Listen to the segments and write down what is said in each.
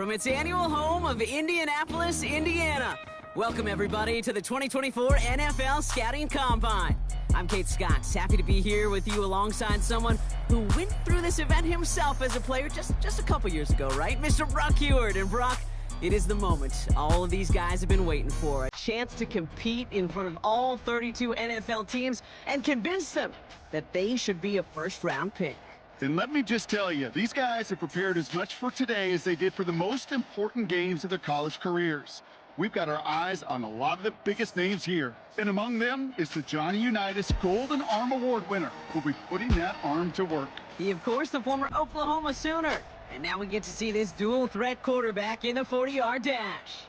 From its annual home of Indianapolis, Indiana, welcome everybody to the 2024 NFL Scouting Combine. I'm Kate Scott, happy to be here with you alongside someone who went through this event himself as a player just a couple years ago, right? Mr. Brock Heward. And Brock, it is the moment all of these guys have been waiting for. A chance to compete in front of all 32 NFL teams and convince them that they should be a first-round pick. And let me just tell you, these guys have prepared as much for today as they did for the most important games of their college careers. We've got our eyes on a lot of the biggest names here. And among them is the Johnny Unitas Golden Arm Award winner, who'll be putting that arm to work. He, of course, the former Oklahoma Sooner. And now we get to see this dual-threat quarterback in the 40-yard dash.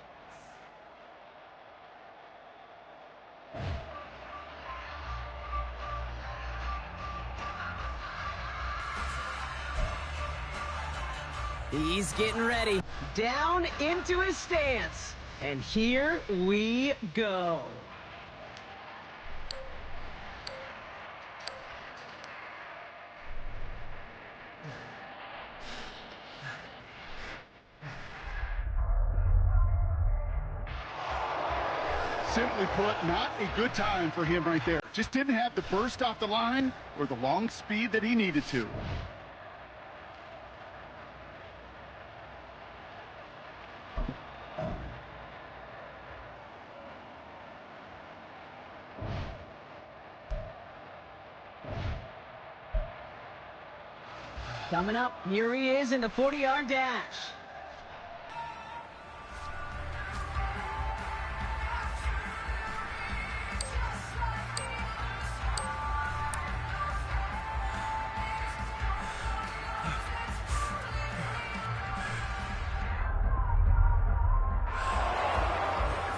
He's getting ready. Down into his stance. And here we go. Simply put, not a good time for him right there. Just didn't have the burst off the line or the long speed that he needed to. Coming up, here he is in the 40-yard dash.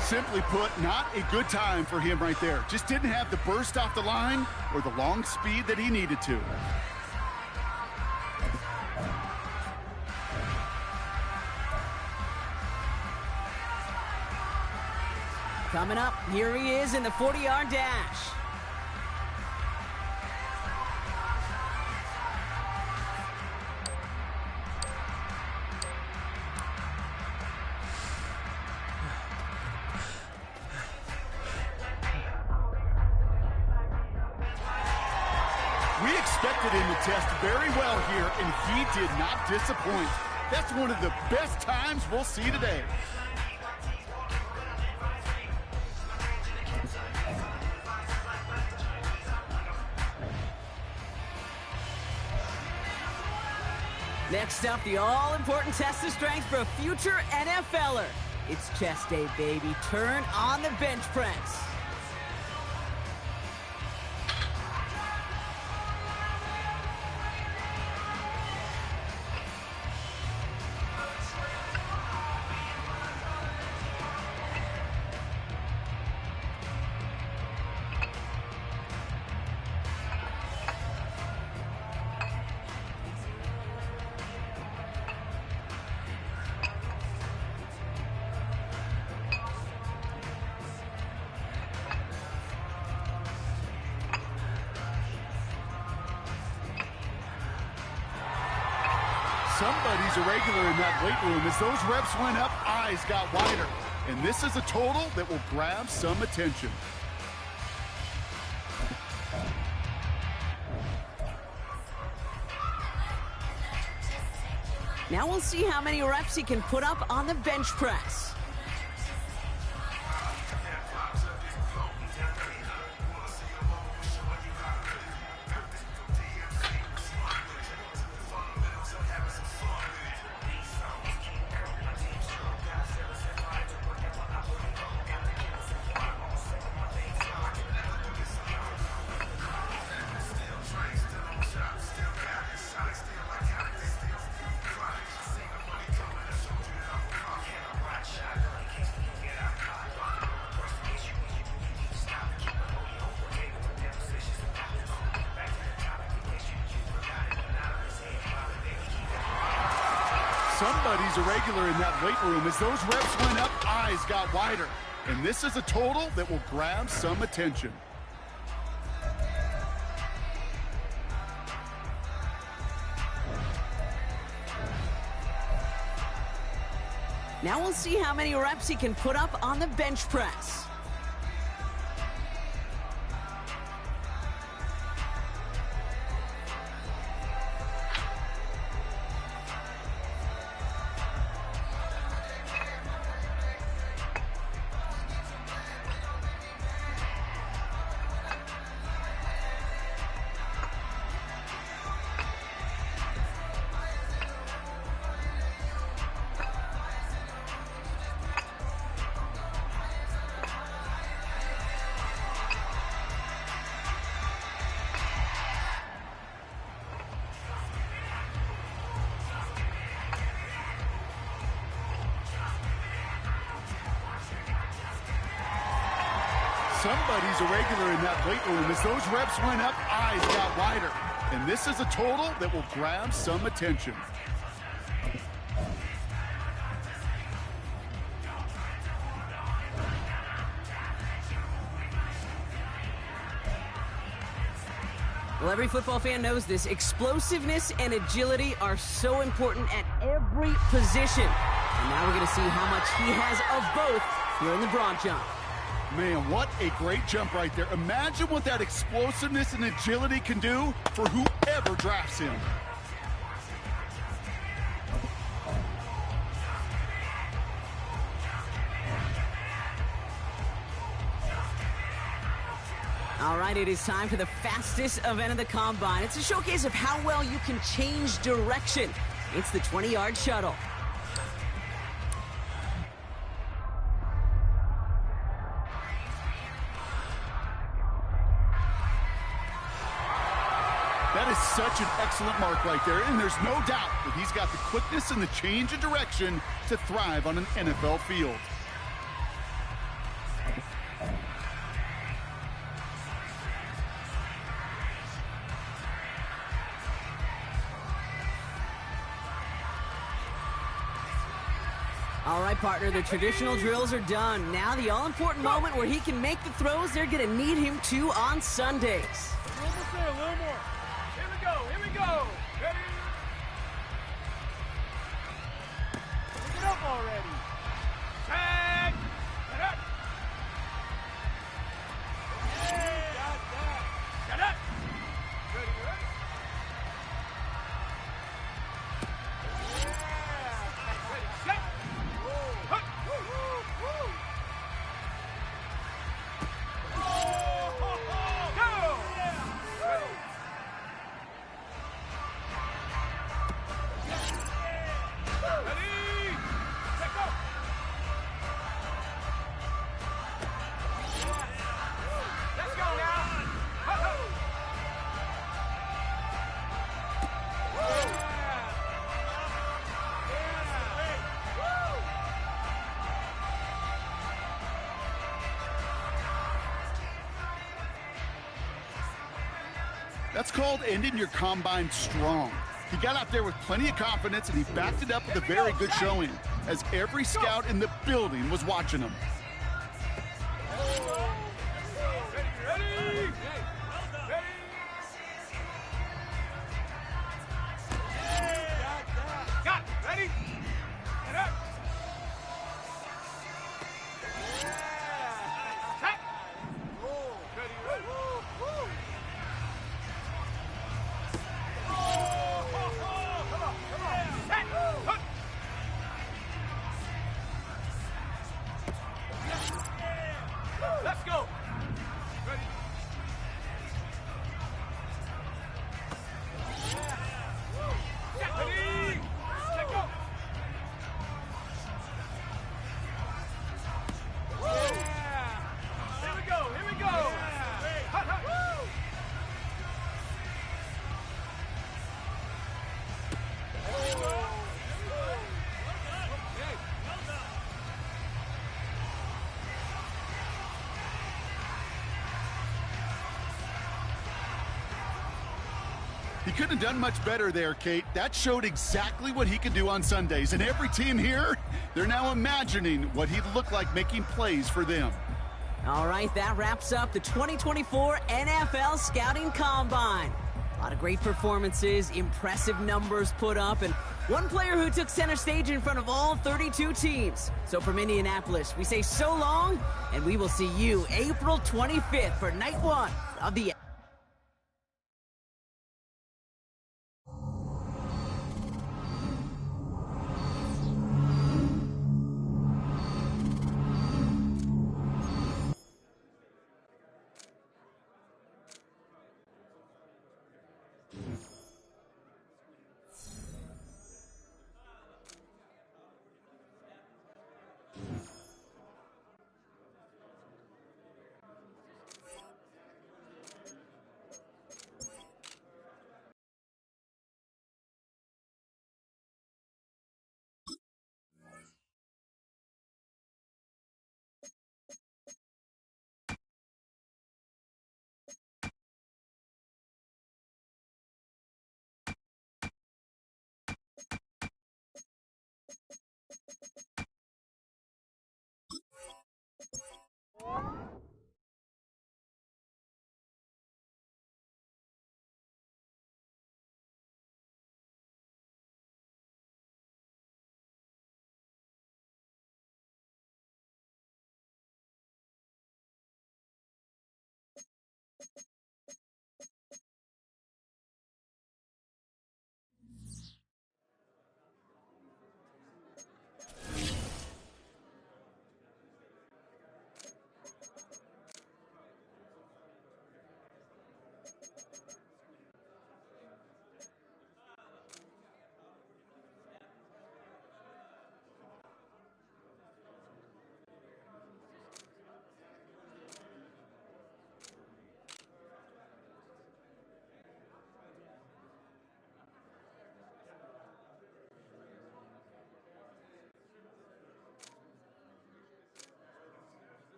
Simply put, not a good time for him right there. Just didn't have the burst off the line or the long speed that he needed to. Coming up, here he is in the 40-yard dash. We expected him to test very well here, and he did not disappoint. That's one of the best times we'll see today. Next up, the all-important test of strength for a future NFLer. It's chest day, baby. Turn on the bench press. Somebody's a regular in that weight room. As those reps went up, eyes got wider. And this is a total that will grab some attention. Now we'll see how many reps he can put up on the bench press. Somebody's a regular in that weight room. As those reps went up, eyes got wider. And this is a total that will grab some attention. Now we'll see how many reps he can put up on the bench press. Somebody's a regular in that weight room. As those reps went up, eyes got wider. And this is a total that will grab some attention. Well, every football fan knows this. Explosiveness and agility are so important at every position. And now we're going to see how much he has of both here in the broad jump. Man, what a great jump right there. Imagine what that explosiveness and agility can do for whoever drafts him. All right, it is time for the fastest event of the Combine. It's a showcase of how well you can change direction. It's the 20-yard shuttle. That is such an excellent mark right there, and there's no doubt that he's got the quickness and the change of direction to thrive on an NFL field. All right, partner, the traditional drills are done. Now the all-important moment where he can make the throws they're going to need him to on Sundays. We're almost there, a little more. Here we go, here we go. Ready? Pick it up already. Tag! Get up! Hey, got that. Get up! Ready, ready? That's called ending your combine strong. He got out there with plenty of confidence, and he backed it up with a very good showing, as every scout in the building was watching him. Ready? Got it. Ready? Get up. Attack. Ready? Come on. Attack. Hook. Let's go. Ready? Ready? Let go. Here we go. Hut, hut. He couldn't have done much better there, Kate. That showed exactly what he could do on Sundays. And every team here, they're now imagining what he'd look like making plays for them. All right, that wraps up the 2024 NFL Scouting Combine. A lot of great performances, impressive numbers put up, and one player who took center stage in front of all 32 teams. So from Indianapolis, we say so long, and we will see you April 25th for night one of the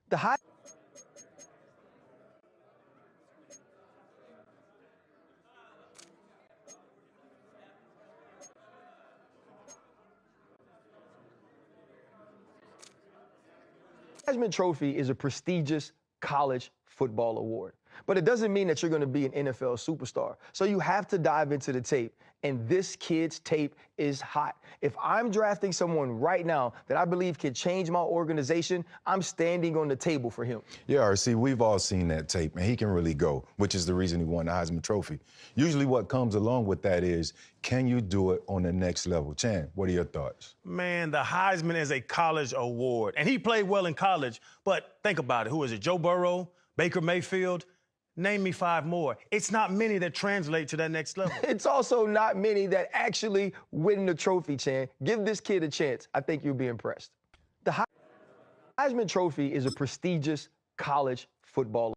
The Heisman Trophy is a prestigious college football award, but it doesn't mean that you're going to be an NFL superstar. So you have to dive into the tape, and this kid's tape is hot. If I'm drafting someone right now that I believe can change my organization, I'm standing on the table for him. Yeah, RC, we've all seen that tape, and he can really go, which is the reason he won the Heisman Trophy. Usually what comes along with that is, can you do it on the next level? Chan, what are your thoughts? Man, the Heisman is a college award, and he played well in college, but think about it. Who is it, Joe Burrow, Baker Mayfield? Name me 5 more. It's not many that translate to that next level. It's also not many that actually win the trophy, Chan. Give this kid a chance. I think you'll be impressed. The Heisman Trophy is a prestigious college football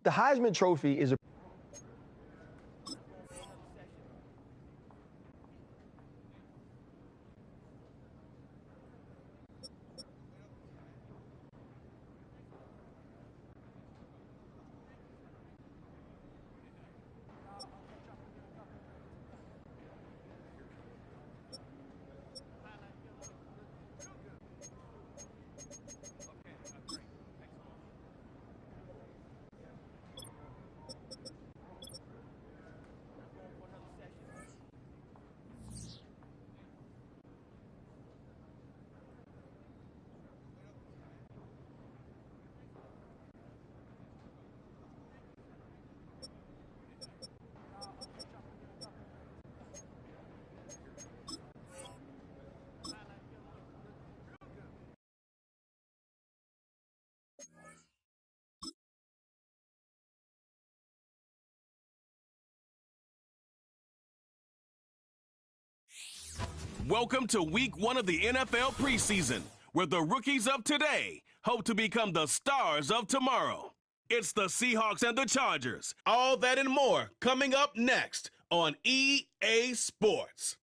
The Heisman Trophy is a Welcome to week 1 of the NFL preseason, where the rookies of today hope to become the stars of tomorrow. It's the Seahawks and the Chargers. All that and more coming up next on EA Sports.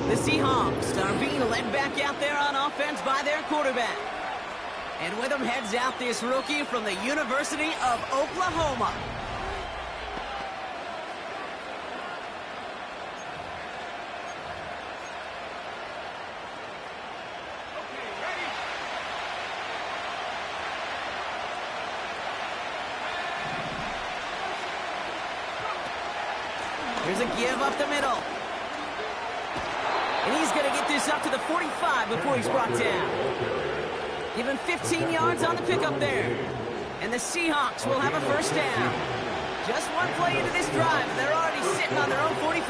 The Seahawks are being led back out there on offense by their quarterback. And with him heads out this rookie from the University of Oklahoma. Here's a give up the middle. And he's going to get this up to the 45 before he's brought down. Give him 15 yards on the pickup there. And the Seahawks will have a first down. Just one play into this drive, and they're already sitting on their own 45.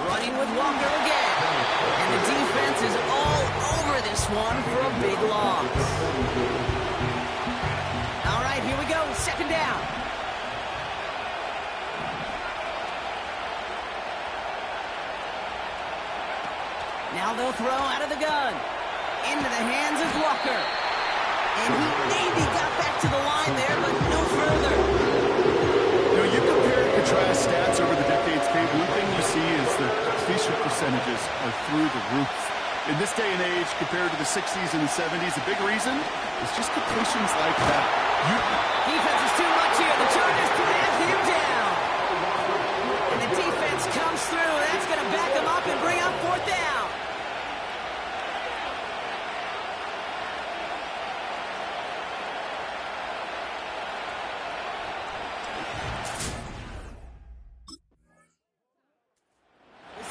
Running with Walker again. And the defense is all over this one for a big loss. All right, here we go. Second down. Now they'll throw out of the gun. Into the hands of Walker. And he maybe got back to the line there, but no further. You know, you compare and contrast stats over the decades, Kate. One thing you see is the completion percentages are through the roof. In this day and age, compared to the 60s and the 70s, the big reason is just completions like that. Defense is too much here. The Chargers clamp him down. And the defense comes through. That's going to back him up and bring up fourth down.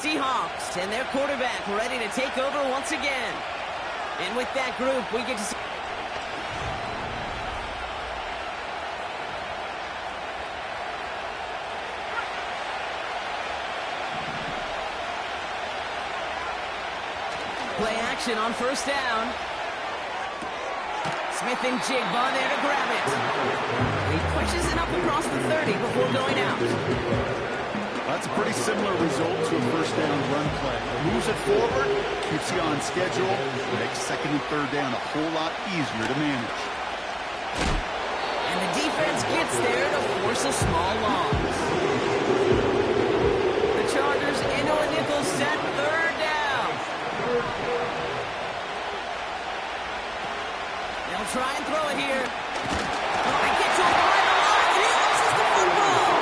Seahawks and their quarterback ready to take over once again. And with that group, we get to see play action on first down. Smith and Jigba there to grab it. He pushes it up across the 30 before going out. That's a pretty similar result to a first down run play. Moves it forward, keeps you on schedule, makes second and third down a whole lot easier to manage. And the defense gets there to force a small loss. The Chargers into a nickel set, third down. They'll try and throw it here. Oh, it gets over right the line, and he loses the football.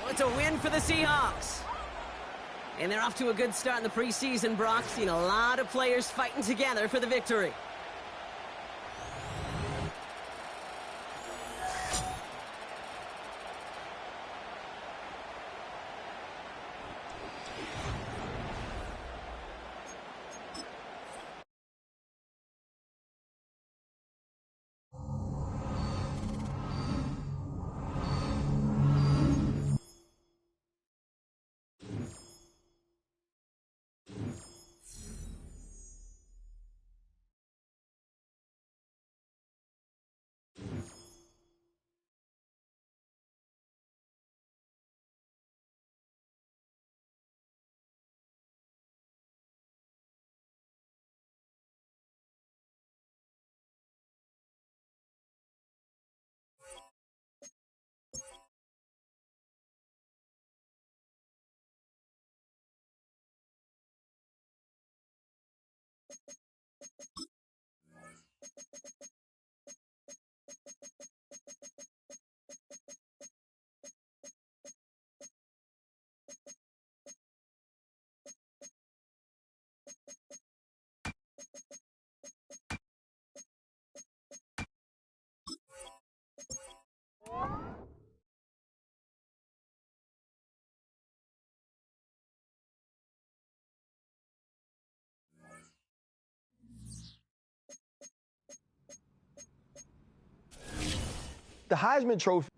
It's a win for the Seahawks. And they're off to a good start in the preseason, Brock. Seen a lot of players fighting together for the victory. The Heisman Trophy.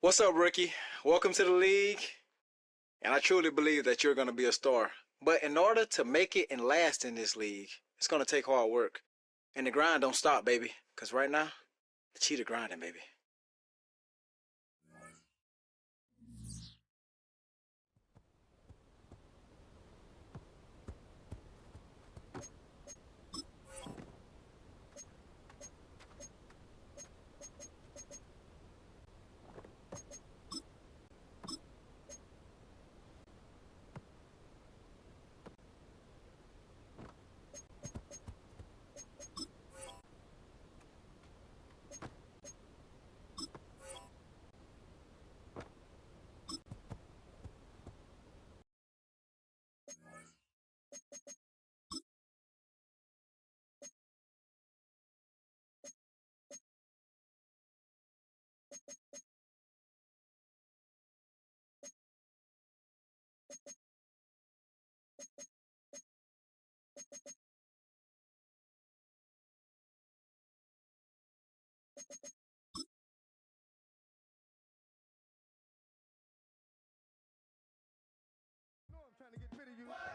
What's up, rookie? Welcome to the league. And I truly believe that you're going to be a star. But in order to make it and last in this league, it's going to take hard work. And the grind don't stop, baby. Because right now, the cheetah grinding, baby.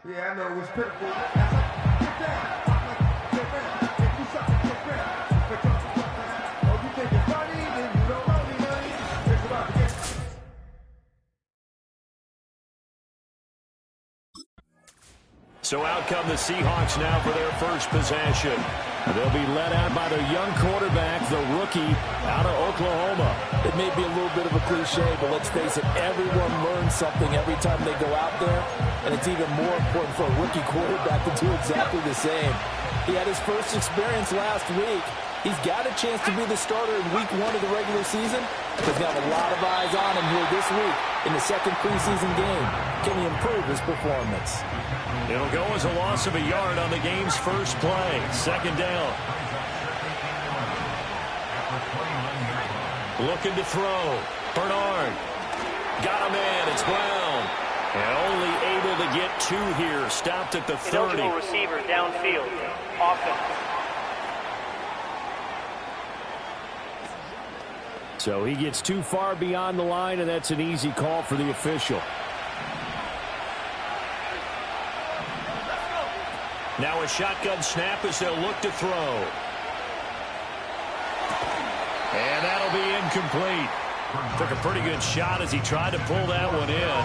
Yeah, I know it was pitiful. Get down. Get down. If you suck, get down. Oh, you think it's funny? Then you don't know me, honey. It's about to get... So out come the Seahawks now for their first possession. They'll be led out by their young quarterback, the rookie out of Oklahoma. It may be a little bit of a cliche, but let's face it, everyone learns something every time they go out there, and it's even more important for a rookie quarterback to do exactly the same. He had his first experience last week. He's got a chance to be the starter in week 1 of the regular season, but he's got a lot of eyes on him here this week in the second preseason game. Can he improve his performance? It'll go as a loss of a yard on the game's first play. Second down. Looking to throw. Bernard. Got a man. It's Brown. And only able to get 2 here. Stopped at the 30. Eligible receiver downfield. Offense. So he gets too far beyond the line, and that's an easy call for the official. Now a shotgun snap as they'll look to throw. And that'll be incomplete. Took a pretty good shot as he tried to pull that one in.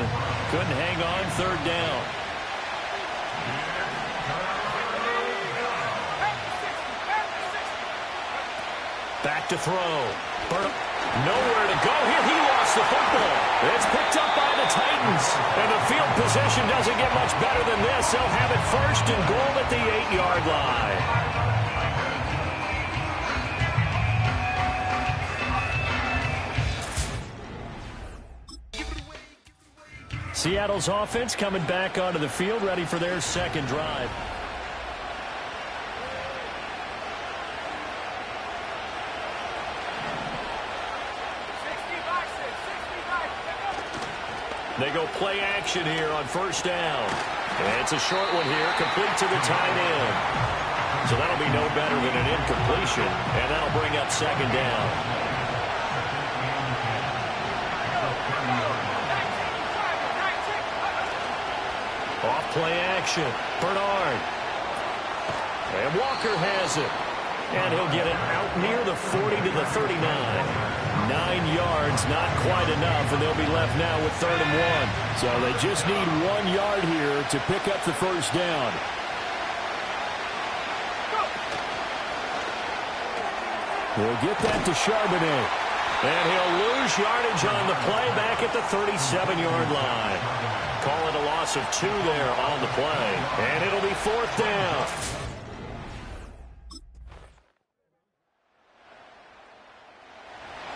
Couldn't hang on. Third down. Back to throw. Nowhere to go here. He lost the football. It's picked up by the Titans. And the field position doesn't get much better than this. They'll have it first and goal at the 8-yard line. Seattle's offense coming back onto the field, ready for their second drive. They go play action here on first down. And it's a short one here, complete to the tight end. So that'll be no better than an incompletion, and that'll bring up second down. Off play action. Bernard. And Walker has it. And he'll get it out near the 40 to the 39. 9 yards, not quite enough, and they'll be left now with 3rd and 1. So they just need 1 yard here to pick up the first down. He'll get that to Charbonnet. And he'll lose yardage on the play back at the 37-yard line. Call it a loss of 2 there on the play. And it'll be 4th down.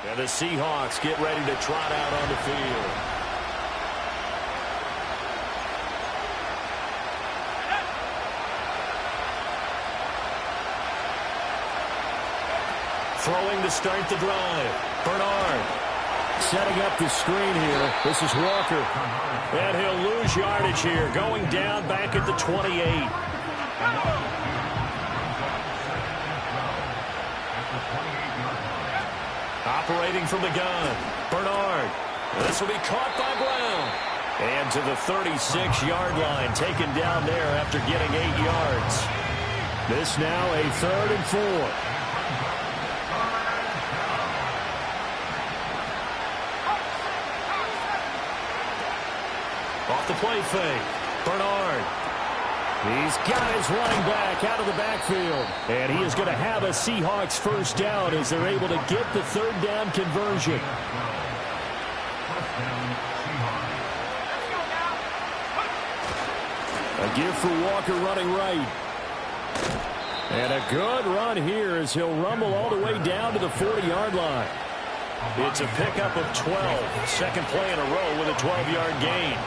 And the Seahawks get ready to trot out on the field. Throwing to start the drive. Bernard setting up the screen here. This is Walker. And he'll lose yardage here. Going down back at the 28. Operating from the gun, Bernard. This will be caught by Brown. And to the 36-yard line, taken down there after getting 8 yards. This now a 3rd and 4. Off the play fake, Bernard. He's got his running back out of the backfield. And he is going to have a Seahawks first down as they're able to get the 3rd down conversion. A give for Walker running right. And a good run here as he'll rumble all the way down to the 40-yard line. It's a pickup of 12. Second play in a row with a 12-yard gain.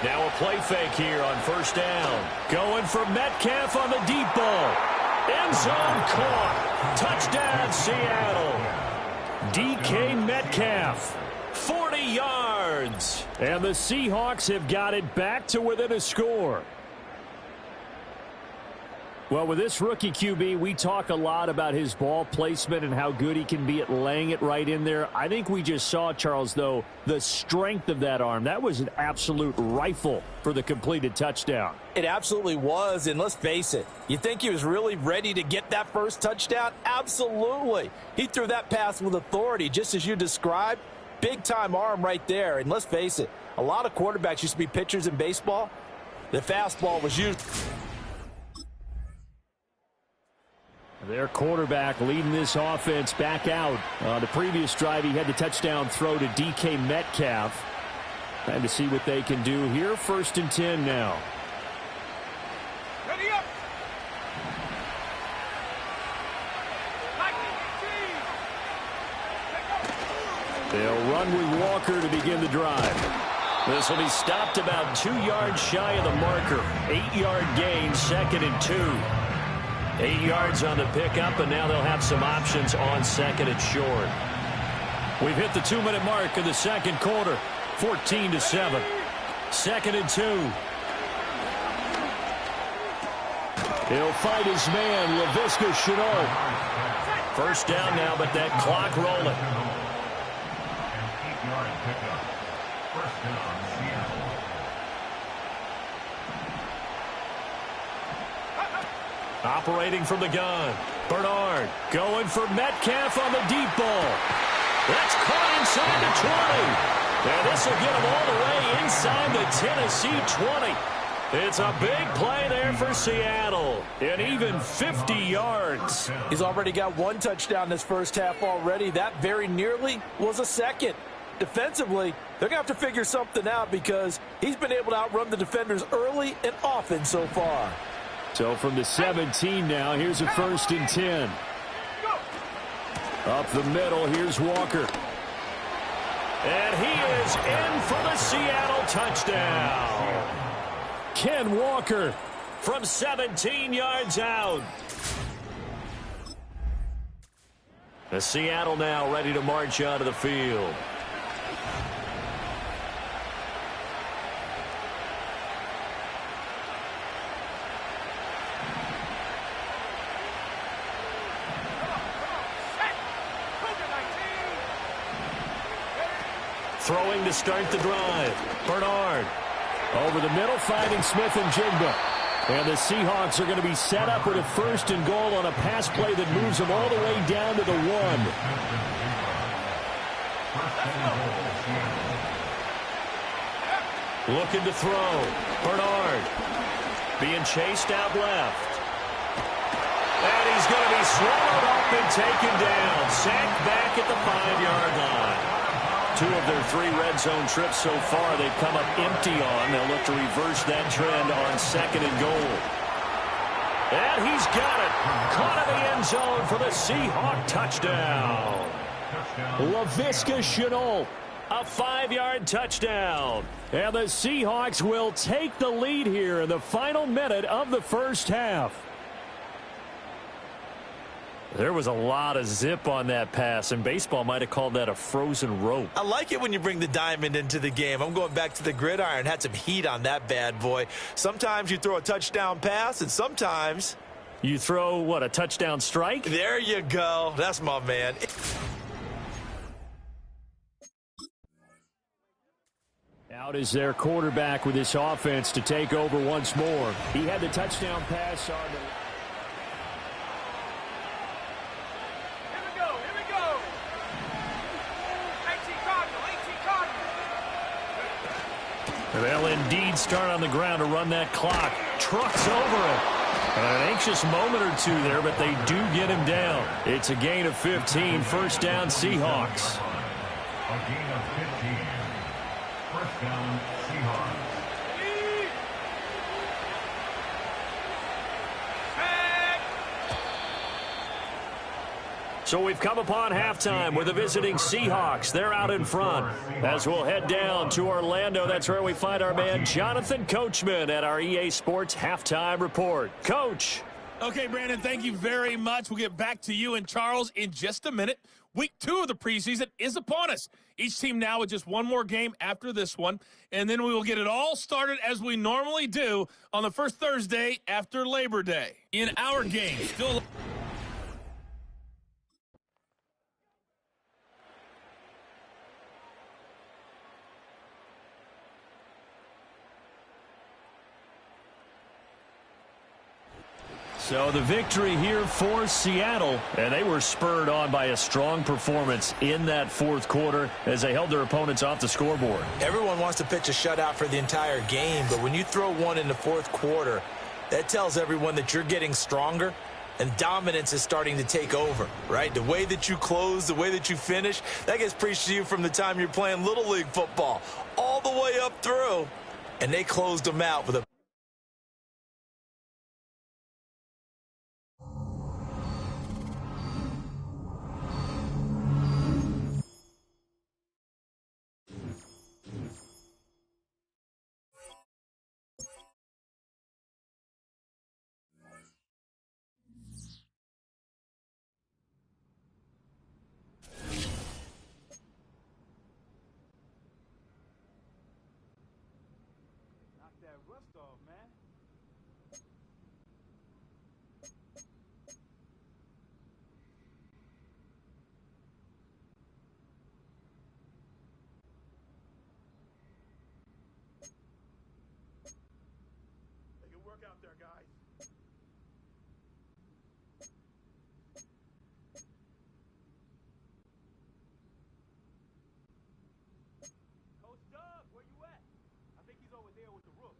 Now a play fake here on first down. Going for Metcalf on the deep ball. End zone caught. Touchdown, Seattle. DK Metcalf. 40 yards. And the Seahawks have got it back to within a score. Well, with this rookie QB, we talk a lot about his ball placement and how good he can be at laying it right in there. I think we just saw, Charles, though, the strength of that arm. That was an absolute rifle for the completed touchdown. It absolutely was, and let's face it, you think he was really ready to get that first touchdown? Absolutely. He threw that pass with authority, just as you described. Big-time arm right there, and let's face it, a lot of quarterbacks used to be pitchers in baseball. The fastball was used. Their quarterback leading this offense back out. The previous drive, he had the touchdown throw to DK Metcalf. Time to see what they can do here. 1st and 10 now. Ready up. They'll run with Walker to begin the drive. This will be stopped about 2 yards shy of the marker. 8-yard gain, 2nd and 2. 8 yards on the pickup, and now they'll have some options on 2nd and short. We've hit the 2-minute mark of the second quarter. 14-7. 2nd and 2. He'll fight his man, Laviska Shenault. First down now, but that clock rolling. Operating from the gun. Bernard going for Metcalf on the deep ball. That's caught inside the 20. And this will get him all the way inside the Tennessee 20. It's a big play there for Seattle. And even 50 yards. He's already got 1 touchdown this first half already. That very nearly was a second. Defensively, they're going to have to figure something out because he's been able to outrun the defenders early and often so far. So from the 17 now, here's a 1st and 10. Up the middle, here's Walker. And he is in for the Seattle touchdown. Ken Walker from 17 yards out. The Seattle now ready to march onto the field. Throwing to start the drive. Bernard over the middle, finding Smith and Jigba. And the Seahawks are going to be set up with a 1st and goal on a pass play that moves them all the way down to the 1. Looking to throw. Bernard being chased out left. And he's going to be swallowed up and taken down. Sacked back at the 5-yard line. 2 of their 3 red zone trips so far they've come up empty on. They'll look to reverse that trend on 2nd and goal. And he's got it. Caught in the end zone for the Seahawk touchdown. Laviska Shenault, a 5-yard touchdown. And the Seahawks will take the lead here in the final minute of the first half. There was a lot of zip on that pass, and baseball might have called that a frozen rope. I like it when you bring the diamond into the game. I'm going back to the gridiron. Had some heat on that bad boy. Sometimes you throw a touchdown pass, and sometimes You throw, what, a touchdown strike? There you go. That's my man. Out is their quarterback with this offense to take over once more. He had the touchdown pass on the... Here we go. 18 Cardinal. And they'll indeed start on the ground to run that clock. Trucks over it. An anxious moment or two there, but they do get him down. It's a gain of 15, first down Seahawks. A gain of 15. First down, Seahawks. So we've come upon halftime with the visiting Seahawks. They're out in front. As we'll head down to Orlando, that's where we find our man Jonathan Coachman at our EA Sports Halftime Report. Coach. Okay, Brandon, thank you very much. We'll get back to you and Charles in just a minute. Week 2 of the preseason is upon us. Each team now with just one more game after this one, and then we will get it all started as we normally do on the first Thursday after Labor Day. In our game, still... So the victory here for Seattle, and they were spurred on by a strong performance in that fourth quarter as they held their opponents off the scoreboard. Everyone wants to pitch a shutout for the entire game, but when you throw one in the fourth quarter, that tells everyone that you're getting stronger and dominance is starting to take over, right? The way that you close, the way that you finish, that gets preached to you from the time you're playing Little League football all the way up through, and they closed them out with a out there, guys. Coach Doug, where you at? I think he's over there with the rook.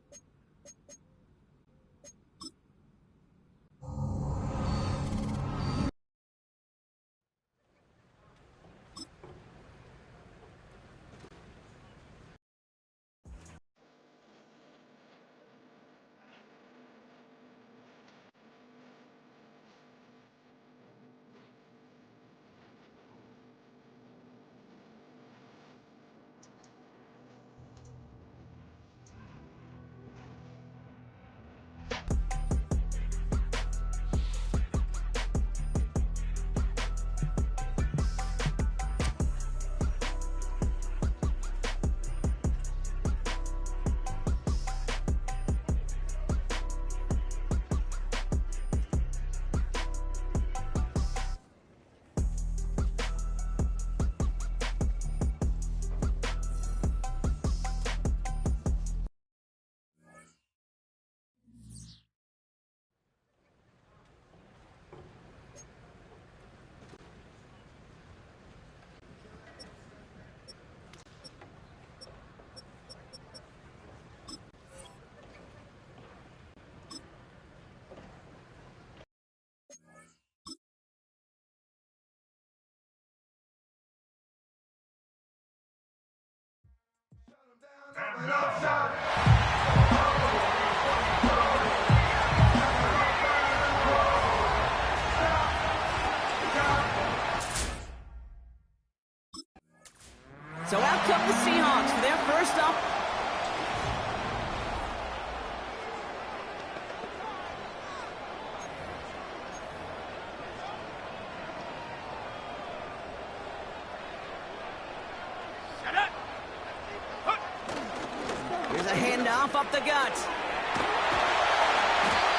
So out come the Seahawks for their first up. Here's a handoff up the gut.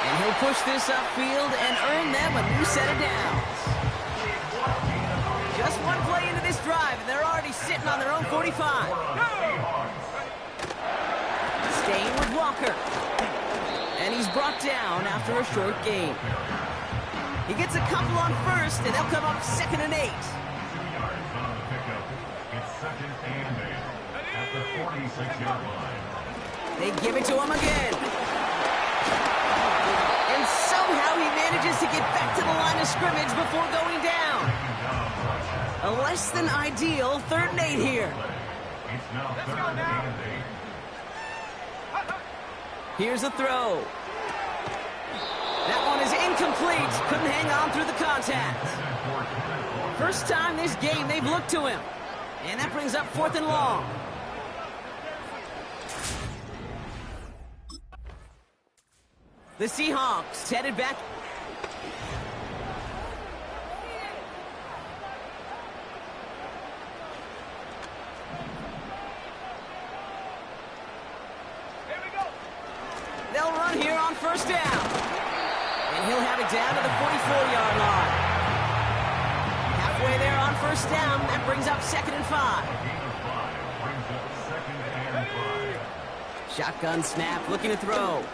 And He'll push this upfield and earn them a new set of downs. Just one play into this drive, and they're already sitting on their own 45. Staying with Walker. And he's brought down after a short gain. He gets a couple on first, and they'll come up 2nd and 8. They give it to him again. And somehow he manages to get back to the line of scrimmage before going down. A less than ideal 3rd and 8 here. Here's a throw. That one is incomplete. Couldn't hang on through the contact. First time this game they've looked to him. And that brings up 4th and long. The Seahawks headed back. They'll run here on 1st down. And he'll have it down to the 44-yard line. Halfway there on 1st down. That brings up 2nd and 5. Shotgun snap, looking to throw.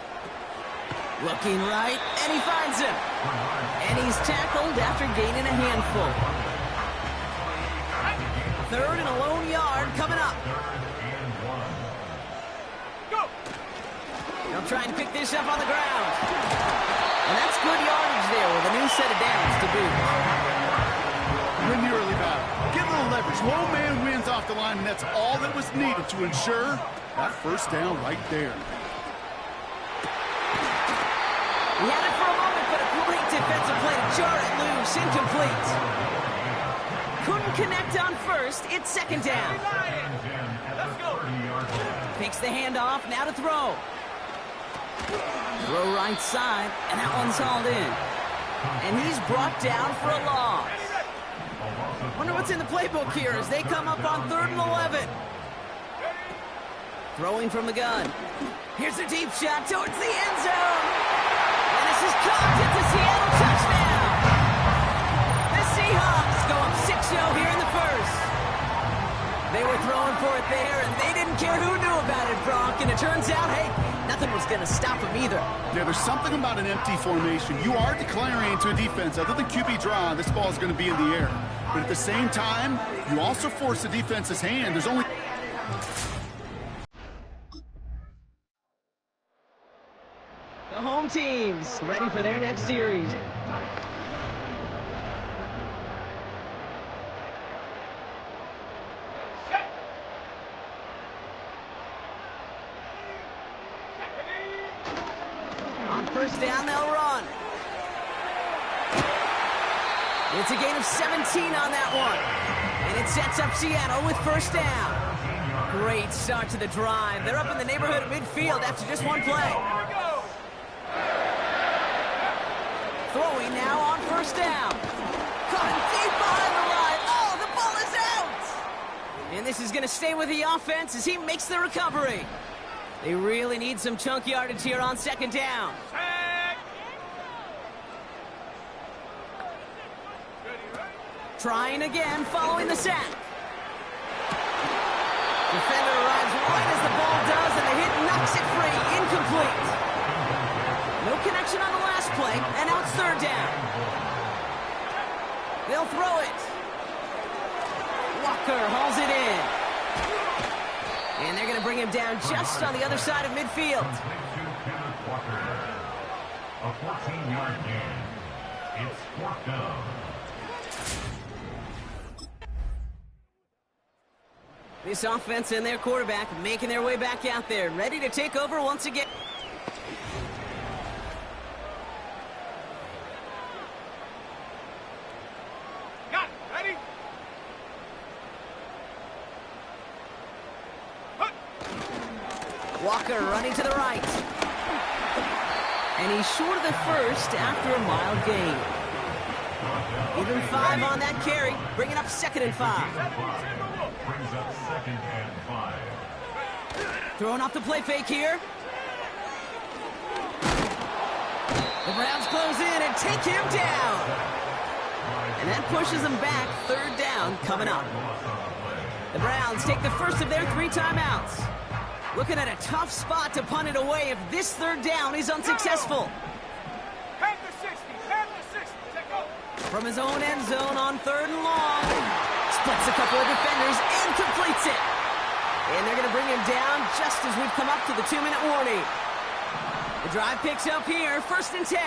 Looking right, and he finds him. And he's tackled after gaining a handful. 3rd and a lone yard coming up. They'll try and pick this up on the ground. And that's good yardage there with a new set of downs to boot. Win the early battle. Get a little leverage. Low man wins off the line, and that's all that was needed to ensure that 1st down right there. He had it for a moment, but a great defensive play to jar it loose. Incomplete. Couldn't connect on 1st. It's 2nd down. Picks the handoff. Now to throw. Throw right side, and that one's hauled in. And he's brought down for a loss. Wonder what's in the playbook here as they come up on 3rd and 11. Throwing from the gun. Here's a deep shot towards the end zone. And this is caught. It's a Seattle touchdown. The Seahawks go up 6-0 here in the 1st. They were throwing for it there, and they didn't care who knew about it, Brock. And it turns out, hey, nothing was going to stop them either. Yeah, there's something about an empty formation. You are declaring to a defense, other than QB draw, this ball is going to be in the air. But at the same time, you also force the defense's hand. There's only... The home teams ready for their next series. On 1st down, they'll run. It's a gain of 17 on that one. And it sets up Seattle with 1st down. Great start to the drive. They're up in the neighborhood of midfield after just one play. Throwing now on 1st down. Caught deep behind the line. Oh, the ball is out! And this is going to stay with the offense as he makes the recovery. They really need some chunk yardage here on 2nd down. Trying again, following the sack. Defender arrives right as the ball does, and the hit knocks it free. Incomplete. No connection on the last play, and now it's 3rd down. They'll throw it. Walker hauls it in. And they're going to bring him down just on the other side of midfield. A 14-yard gain. It's 4th down. This offense and their quarterback making their way back out there, ready to take over once again. Got it. Ready? Walker running to the right. And he's short of the 1st after a mild gain. Even 5 on that carry, bringing up 2nd and 5. Brings up 2nd and 5. Throwing off the play fake here. The Browns close in and take him down. And that pushes them back. Third down coming up. The Browns take the first of their 3 timeouts. Looking at a tough spot to punt it away if this third down is unsuccessful. Head to 60. Head to 60. Take off. From his own end zone on 3rd and long. Splits a couple of defenders and completes it. And they're going to bring him down just as we've come up to the 2-minute warning. The drive picks up here. 1st and 10.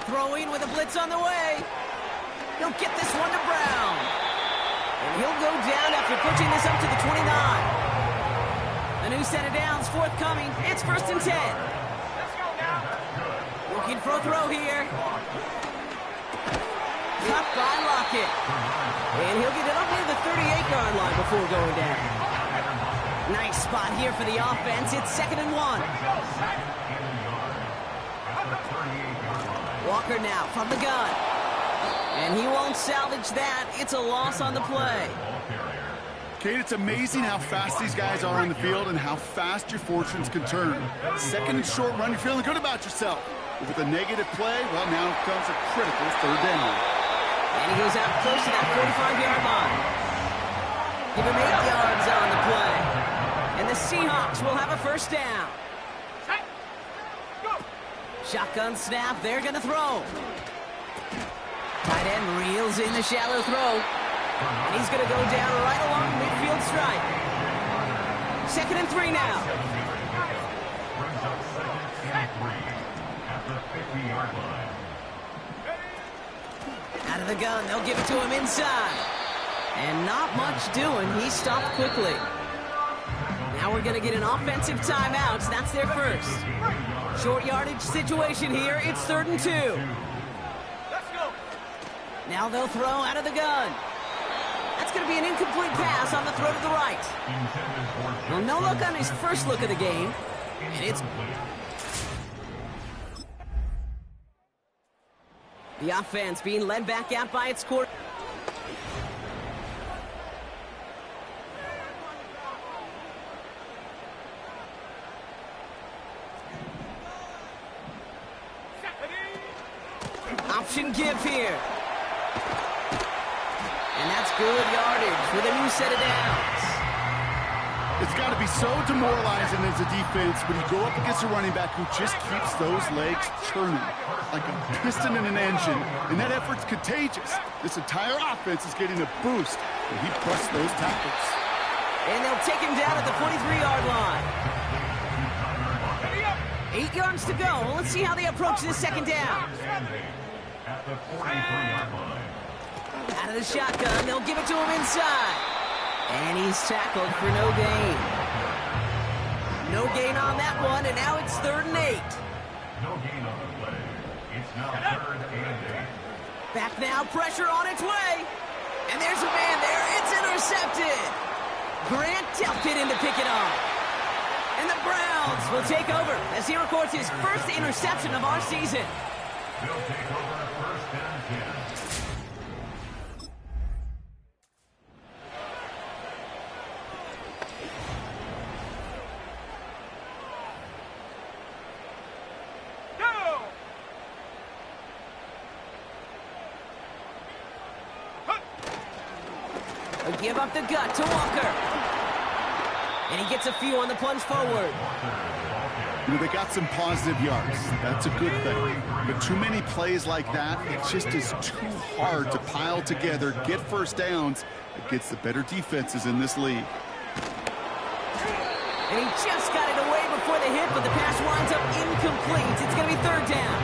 Throwing with a blitz on the way. He'll get this one to Brown. And he'll go down after pushing this up to the 29. A new set of downs forthcoming. It's 1st and 10. Let's go now. Looking for a throw here. Cut by Lockett. And he'll get it up near the 38-yard line before going down. Nice spot here for the offense. It's 2nd and 1. Walker now from the gun. And he won't salvage that. It's a loss on the play. Kate, it's amazing how fast these guys are on the field and how fast your fortunes can turn. 2nd and short run, you're feeling good about yourself. But with a negative play, well, now comes a critical 3rd down. And he goes out close to that 45-yard line. Give him 8 yards on the play. And the Seahawks will have a 1st down. Shotgun snap, they're going to throw. Tight end reels in the shallow throw. And he's going to go down right along the midfield stripe. 2nd and 3 now. Brings up 2nd and 3 at the 50-yard line. Out of the gun, they'll give it to him inside. And not much doing. He stopped quickly. Now we're going to get an offensive timeout. That's their first. Short yardage situation here. It's 3rd and 2. Let's go. Now they'll throw out of the gun. That's going to be an incomplete pass on the throw to the right. Well, no look on his first look of the game. And it's... The offense being led back out by its quarterback. Option give here. And that's good yardage with a new set of downs. It's got to be so demoralizing as a defense when you go up against a running back who just keeps those legs churning like a piston in an engine, and that effort's contagious. This entire offense is getting a boost when he busts those tackles. And they'll take him down at the 43-yard line. 8 yards to go. Well, let's see how they approach this 2nd down. At the 43-yard line. Out of the shotgun, they'll give it to him inside. And he's tackled for no gain. No gain on that one, and now it's 3rd and 8. No gain on the play. It's now 3rd and 8. Back now, pressure on its way. And there's a man there. It's intercepted. Grant tipped it in to pick it off. And the Browns will take over as he records his first interception of our season. They'll take over 1st and 10. Give up the gut to Walker. And he gets a few on the plunge forward. You know, they got some positive yards. That's a good thing. But too many plays like that, it just is too hard to pile together, get 1st downs against the better defenses in this league. And he just got it away before the hit, but the pass winds up incomplete. It's going to be 3rd down.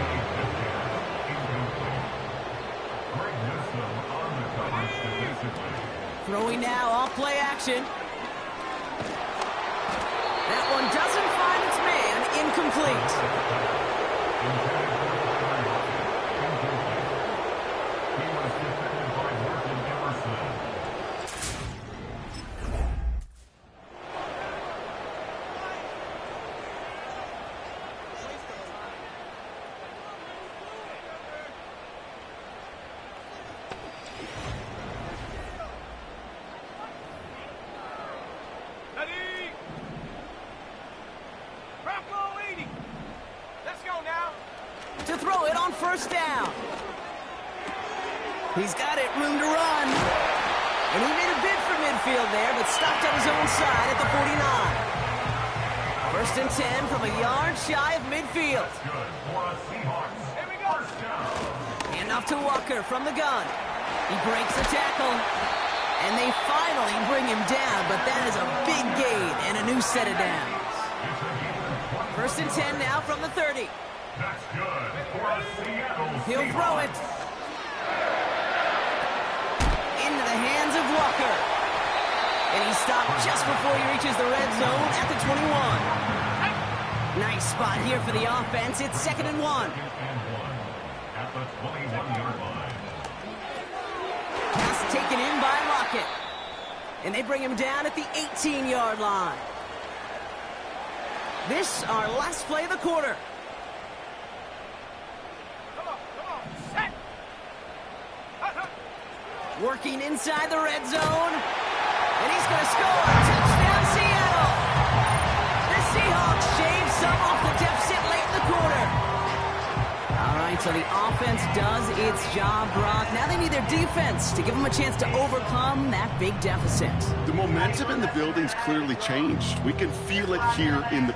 Throwing now, off play action. That one doesn't find its man, incomplete. on first down. He's got it, room to run. And he made a bid for midfield there, but stopped on his own side at the 49. First and 10 from a yard shy of midfield. Hand off to Walker from the gun. He breaks the tackle. And they finally bring him down, but that is a big gain and a new set of downs. First and 10 now from the 30. He'll throw it. Into the hands of Walker. And he stopped just before he reaches the red zone at the 21. Nice spot here for the offense. It's 2nd and 1. At the 21-yard line. Pass taken in by Lockett. And they bring him down at the 18-yard line. This, our last play of the quarter. Working inside the red zone. And he's going to score. Touchdown, Seattle. The Seahawks shave some off the deficit late in the quarter. All right, so the offense does its job, Brock. Now they need their defense to give them a chance to overcome that big deficit. The momentum in the building's clearly changed. We can feel it here in the...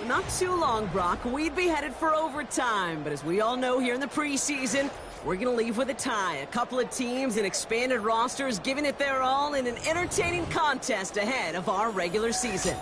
Not too long, Brock. We'd be headed for overtime, but as we all know here in the preseason, we're going to leave with a tie. A couple of teams and expanded rosters giving it their all in an entertaining contest ahead of our regular season.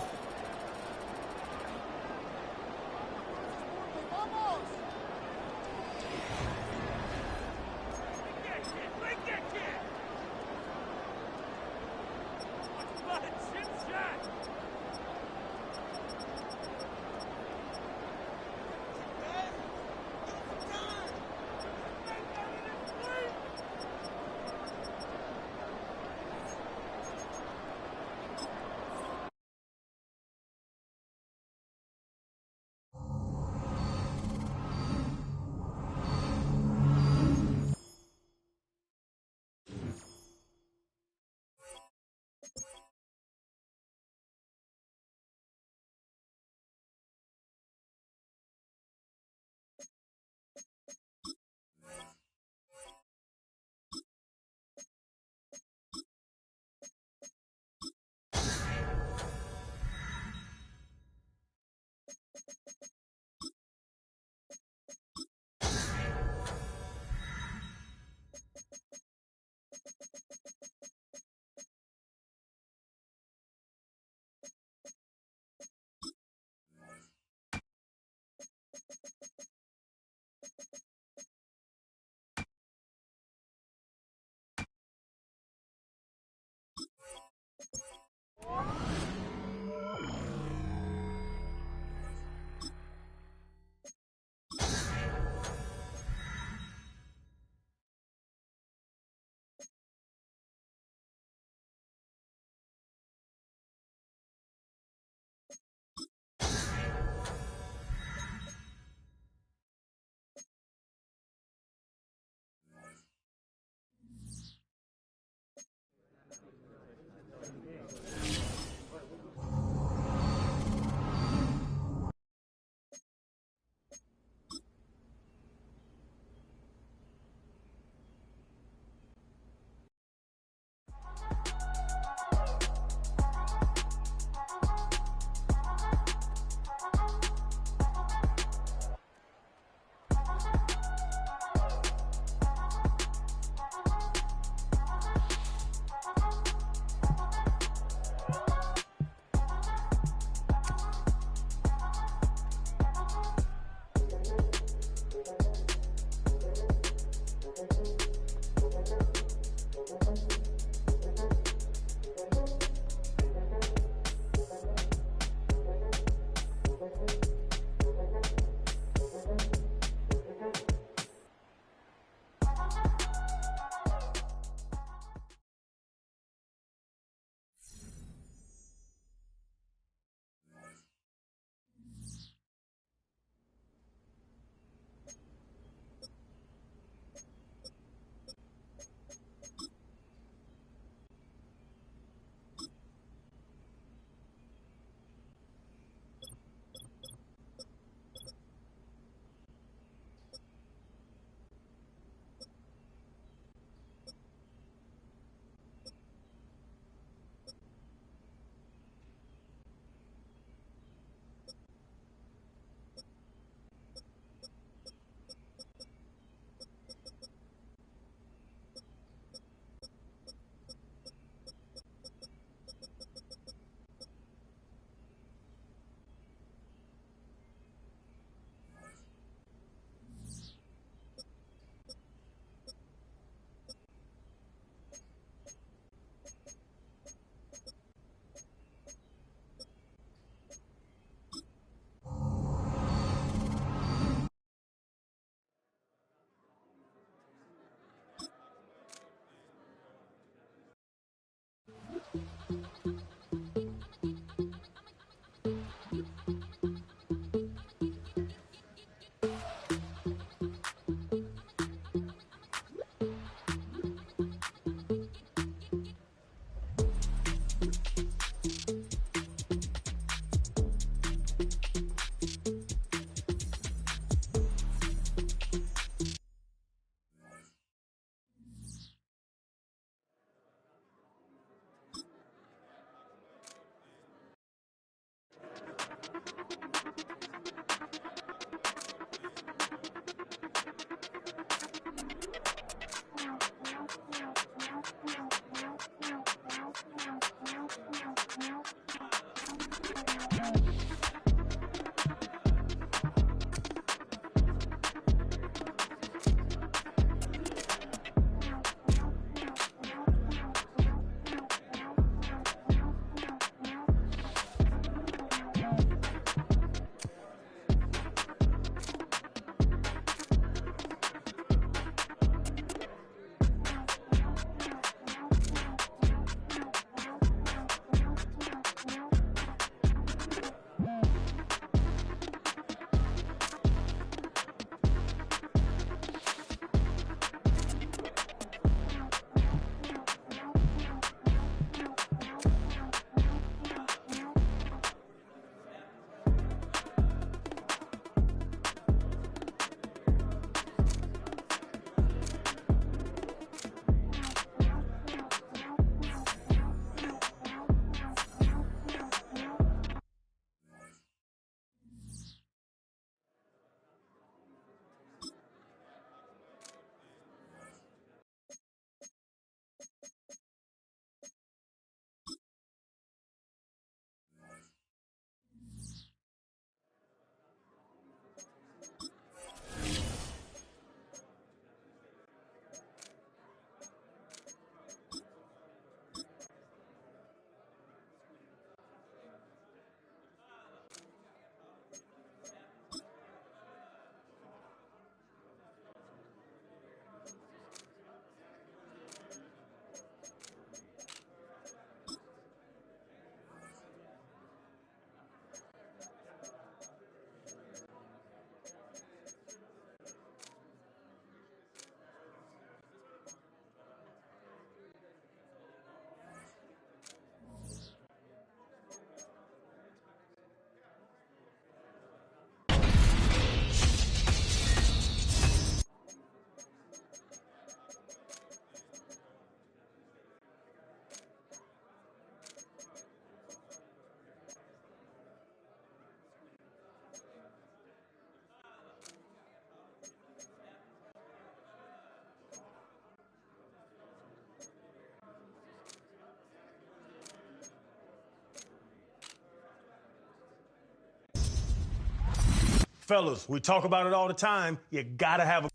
Fellas, we talk about it all the time. You got to have a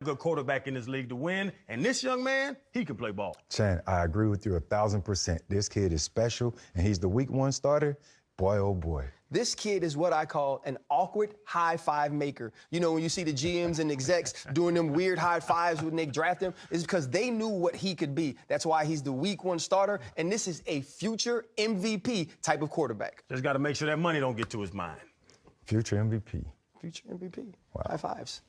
good quarterback in this league to win. And this young man, he can play ball. Chan, I agree with you 1,000%. This kid is special, and he's the week 1 starter. Boy, oh boy. This kid is what I call an awkward high five maker. You know, when you see the GMs and execs doing them weird high fives when they draft him, it's because they knew what he could be. That's why he's the week 1 starter, and this is a future MVP type of quarterback. Just got to make sure that money don't get to his mind. Future MVP. Future MVP. Wow. High fives.